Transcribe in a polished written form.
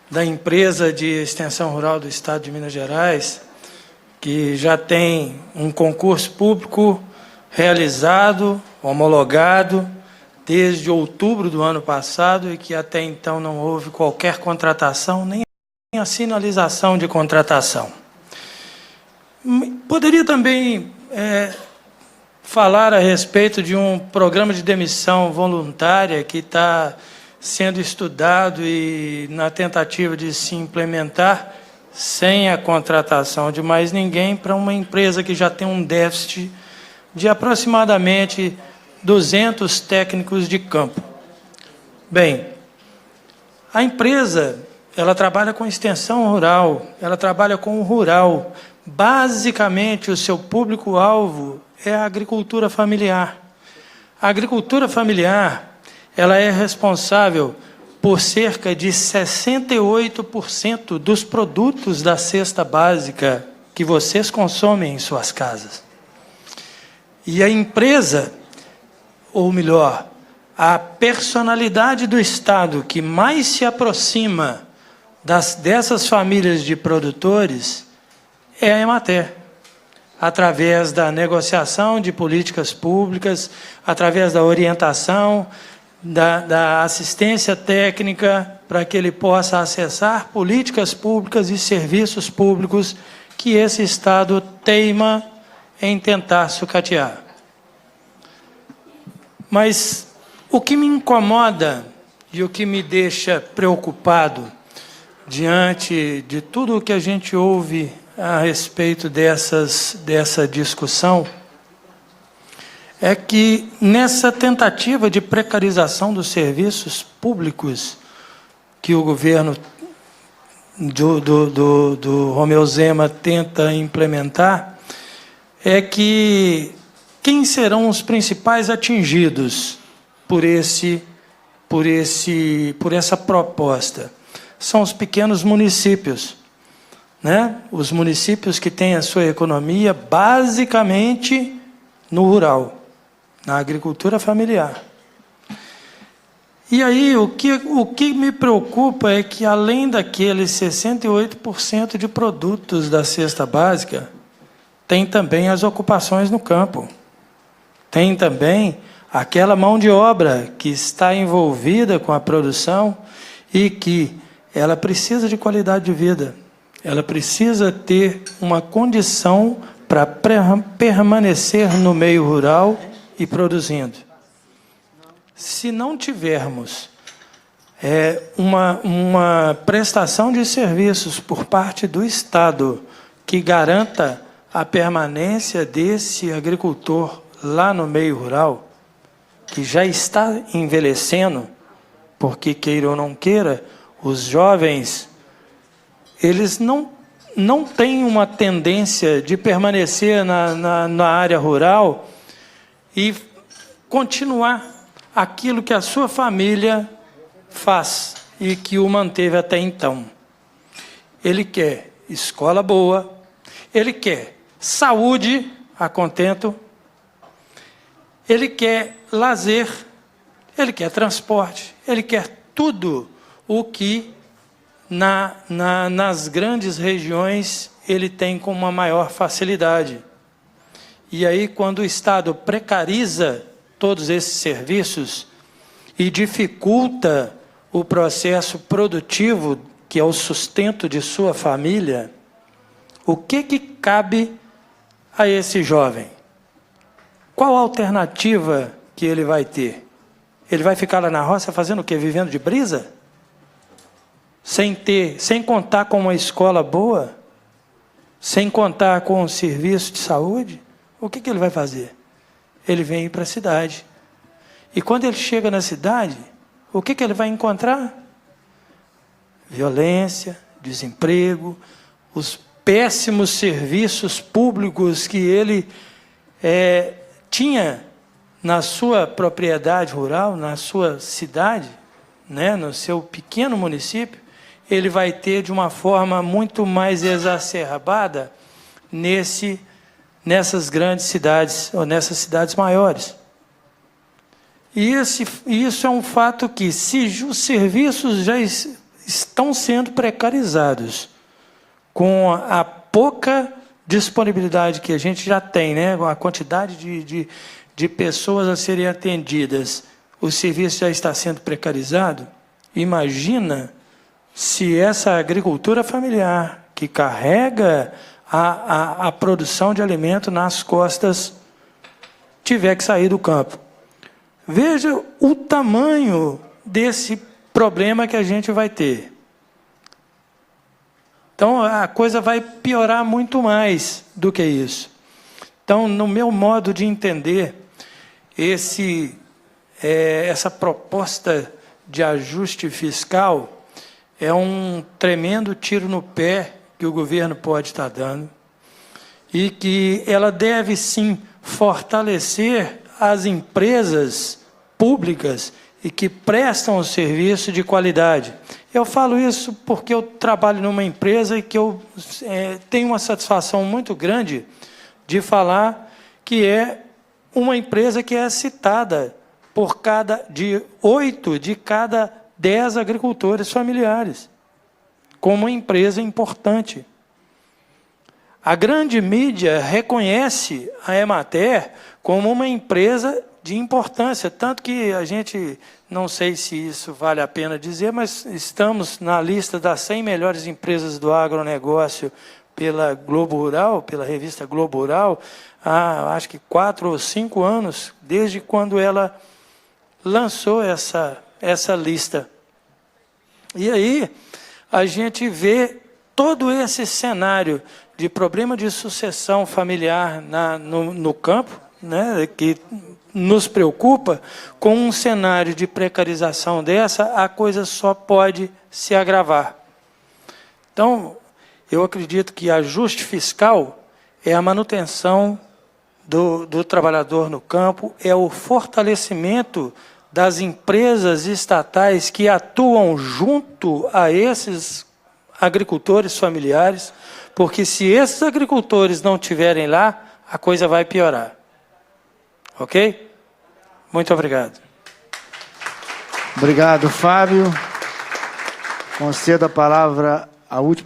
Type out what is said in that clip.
da empresa de extensão rural do Estado de Minas Gerais, que já tem um concurso público realizado, homologado, desde outubro do ano passado e que até então não houve qualquer contratação, nem a sinalização de contratação. Poderia também falar a respeito de um programa de demissão voluntária que está sendo estudado e na tentativa de se implementar sem a contratação de mais ninguém para uma empresa que já tem um déficit de aproximadamente 200 técnicos de campo. Bem, a empresa, ela trabalha com extensão rural, ela trabalha com o rural. Basicamente, o seu público-alvo é a agricultura familiar. A agricultura familiar, ela é responsável por cerca de 68% dos produtos da cesta básica que vocês consomem em suas casas. E a empresa, ou melhor, a personalidade do Estado que mais se aproxima dessas famílias de produtores é a Emater, através da negociação de políticas públicas, através da orientação, da assistência técnica, para que ele possa acessar políticas públicas e serviços públicos que esse Estado teima em tentar sucatear. Mas o que me incomoda e o que me deixa preocupado diante de tudo o que a gente ouve a respeito dessa discussão é que nessa tentativa de precarização dos serviços públicos que o governo do Romeu Zema tenta implementar, é que quem serão os principais atingidos por essa proposta? São os pequenos municípios, né? Os municípios que têm a sua economia basicamente no rural, na agricultura familiar. E aí, o que me preocupa é que, além daqueles 68% de produtos da cesta básica, tem também as ocupações no campo. Tem também aquela mão de obra que está envolvida com a produção e que ela precisa de qualidade de vida. Ela precisa ter uma condição para permanecer no meio rural e produzindo. Se não tivermos uma prestação de serviços por parte do Estado que garanta a permanência desse agricultor lá no meio rural, que já está envelhecendo, porque queira ou não queira, os jovens, eles não têm uma tendência de permanecer na área rural e continuar aquilo que a sua família faz e que o manteve até então. Ele quer escola boa, ele quer saúde a contento, ele quer lazer, ele quer transporte, ele quer tudo o que nas grandes regiões ele tem com uma maior facilidade. E aí, quando o Estado precariza todos esses serviços e dificulta o processo produtivo, que é o sustento de sua família, o que cabe a esse jovem? Qual a alternativa que ele vai ter? Ele vai ficar lá na roça fazendo o quê? Vivendo de brisa? Sem contar com uma escola boa? Sem contar com um serviço de saúde? O que ele vai fazer? Ele vem para a cidade. E quando ele chega na cidade, o que ele vai encontrar? Violência, desemprego, os péssimos serviços públicos que ele tinha na sua propriedade rural, na sua cidade, né, no seu pequeno município, ele vai ter de uma forma muito mais exacerbada nessas grandes cidades, ou nessas cidades maiores. E isso é um fato que, se os serviços já estão sendo precarizados, com a pouca disponibilidade que a gente já tem, né, a quantidade de pessoas a serem atendidas, o serviço já está sendo precarizado, imagina se essa agricultura familiar, que carrega a produção de alimento nas costas, tiver que sair do campo. Veja o tamanho desse problema que a gente vai ter. Então, a coisa vai piorar muito mais do que isso. Então, no meu modo de entender, essa proposta de ajuste fiscal é um tremendo tiro no pé que o governo pode estar dando e que ela deve, sim, fortalecer as empresas públicas e que prestam serviço de qualidade. Eu falo isso porque eu trabalho numa empresa e que eu tenho uma satisfação muito grande de falar que é uma empresa que é citada por 8 de cada 10 agricultores familiares, como uma empresa importante. A grande mídia reconhece a Emater como uma empresa de importância, tanto que a gente, não sei se isso vale a pena dizer, mas estamos na lista das 100 melhores empresas do agronegócio pela Globo Rural, pela revista Globo Rural, há acho que 4 ou 5 anos, desde quando ela lançou essa lista. E aí a gente vê todo esse cenário de problema de sucessão familiar no campo, né, que nos preocupa. Com um cenário de precarização dessa, a coisa só pode se agravar. Então, eu acredito que ajuste fiscal é a manutenção do trabalhador no campo, é o fortalecimento das empresas estatais que atuam junto a esses agricultores familiares, porque se esses agricultores não estiverem lá, a coisa vai piorar. Ok? Muito obrigado. Obrigado, Fábio. Concedo a palavra à última